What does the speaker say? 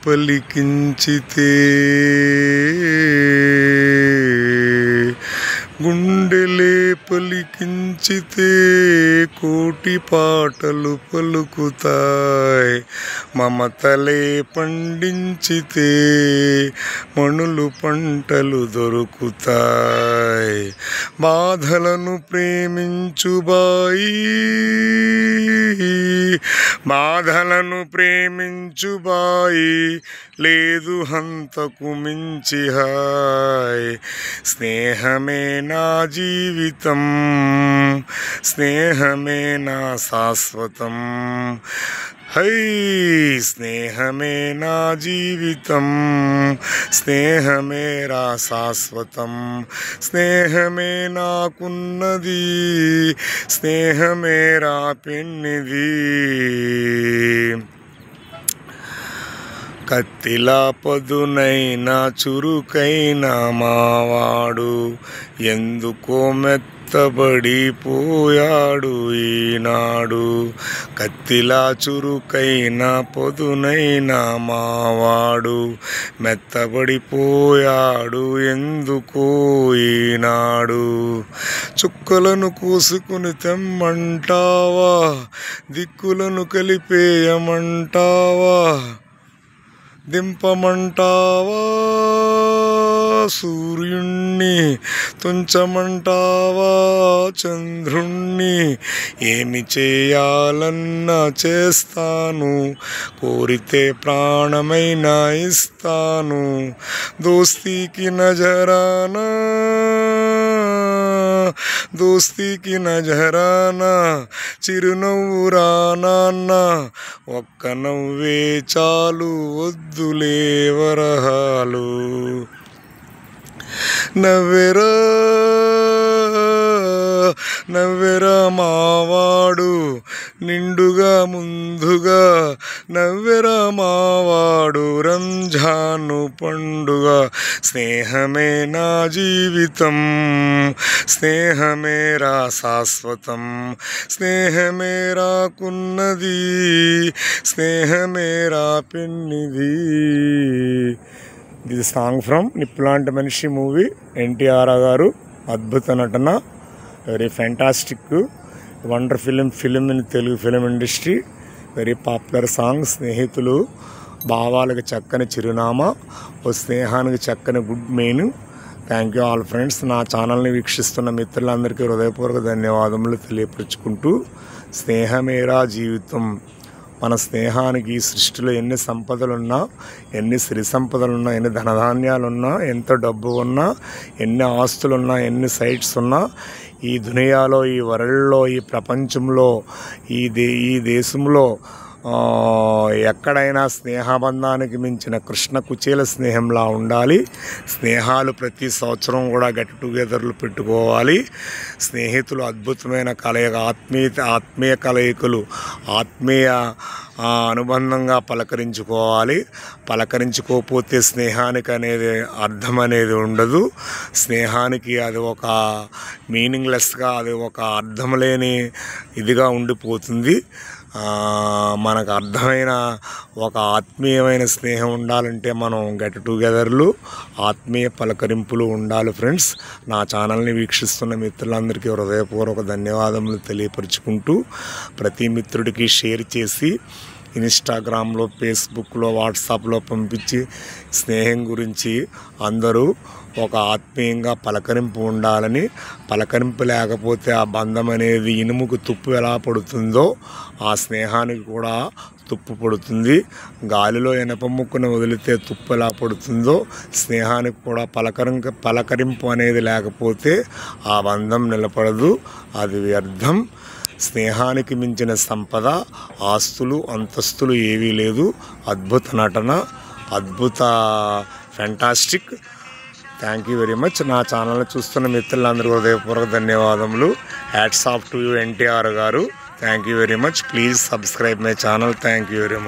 పలికించితే గుండెలే పలికించితే కోటి పాటలు పలుకుతాయి. మమతలే పండించితే మణులు పంటలు దొరుకుతాయి. బాధలను ప్రేమించుబాయి, బాధలను ప్రేమించుబాయి, లేదు హంతకు మించి హాయ్. స్నేహమే నా జీవితం, స్నేహమే నా శాశ్వతం. హై స్నేహమే నా జీవితం, స్నేహమే రా శాశ్వతం. స్నేహమే నాకున్నది, స్నేహమే రా పెన్నిది. కత్తిలా పదునైనా చురుకైనా మావాడు ఎందుకో మెత్తబడిపోయాడు ఈనాడు. కత్తిలా చురుకైనా పదునైనా మావాడు మెత్తబడిపోయాడు ఎందుకో ఈనాడు. చుక్కలను కోసుకుని తెమ్మంటావా, దిక్కులను కలిపేయమంటావా, దింపమంటావా, సూర్యుణ్ణి తుంచమంటావా, చంద్రుణ్ణి. ఏమి చేయాలన్నా చేస్తాను, కోరితే ప్రాణమైనా ఇస్తాను. దోస్తీకి నజరానా, దోస్తీకి నజరానా, చిరునవ్వు రానాన్న, ఒక్క నవ్వే చాలు, వద్దులే వరహాలు. నవ్వెరా నవ్వెరా మావాడు నిండుగా ముందుగా, నవ్వెరా మావాడు రంజాను పండుగ. స్నేహమే నా జీవితం, స్నేహమే రా శాశ్వతం. స్నేహమే రాకున్నది, స్నేహమే రా పెన్నిది. ఇది సాంగ్ ఫ్రమ్ నిప్పులాంటి మనిషి మూవీ. ఎన్టీఆర్ గారు అద్భుత నటన, very fantastic, wonder film in Telugu film industry. Very popular song. స్నేహితులు భావాలకు చక్కని చిరునామా, ఓ స్నేహానికి చక్కని good main. Thank you all friends. నా ఛానల్ని వీక్షిస్తున్న మిత్రులందరికీ హృదయపూర్వక ధన్యవాదములు తెలియపరుచుకుంటూ, స్నేహమేరా జీవితం. మన స్నేహానికి ఈ సృష్టిలో ఎన్ని సంపదలున్నా, ఎన్ని సిరి సంపదలున్నా, ఎన్ని ధనధాన్యాలున్నా, ఎంత డబ్బు ఉన్నా, ఎన్ని ఆస్తులున్నా, ఎన్ని సైట్స్ ఉన్నా, ఈ దునియాలో, ఈ వరల్డ్లో, ఈ ప్రపంచంలో, ఈ దేశంలో ఎక్కడైనా స్నేహబంధానికి మించిన కృష్ణ కుచేల స్నేహంలా ఉండాలి. స్నేహాలు ప్రతి సంవత్సరం కూడా గెట్ టుగెదర్లు పెట్టుకోవాలి. స్నేహితులు అద్భుతమైన కలయిక, ఆత్మీయ కలయికలు, ఆత్మీయ అనుబంధంగా పలకరించుకోవాలి. పలకరించుకోకపోతే స్నేహానికి అనేది అర్థం అనేది ఉండదు. స్నేహానికి అది ఒక మీనింగ్లెస్గా, అది ఒక అర్థం లేని ఇదిగా ఉండిపోతుంది. మనకు అర్థమైన ఒక ఆత్మీయమైన స్నేహం ఉండాలంటే మనం గెట్ టుగెదర్లు, ఆత్మీయ పలకరింపులు ఉండాలి ఫ్రెండ్స్. నా ఛానల్ని వీక్షిస్తున్న మిత్రులందరికీ హృదయపూర్వక ధన్యవాదములు తెలియపరుచుకుంటూ, ప్రతి మిత్రుడికి షేర్ చేసి ఇన్స్టాగ్రామ్లో, ఫేస్బుక్లో, వాట్సాప్లో పంపించి స్నేహం గురించి అందరూ ఒక ఆత్మీయంగా పలకరింపు ఉండాలని. పలకరింపు లేకపోతే ఆ బంధం అనేది ఇనుముకు తుప్పు ఎలా పడుతుందో ఆ స్నేహానికి కూడా తుప్పు పడుతుంది. గాలిలో ఇనప ముక్కును వదిలితే తుప్పు ఎలా పడుతుందో స్నేహానికి కూడా పలకరింపు అనేది లేకపోతే ఆ బంధం నిలబడదు, అది వ్యర్థం. స్నేహానికి మించిన సంపద, ఆస్తులు, అంతస్తులు ఏవీ లేదు. అద్భుత నటన, అద్భుత fantastic. Thank you very much. నా ఛానల్ని చూస్తున్న మిత్రులందరికీ హృదయపూర్వక ధన్యవాదములు. Hats off to you NTR garu. Thank you very much. Please subscribe my channel. Thank you very much.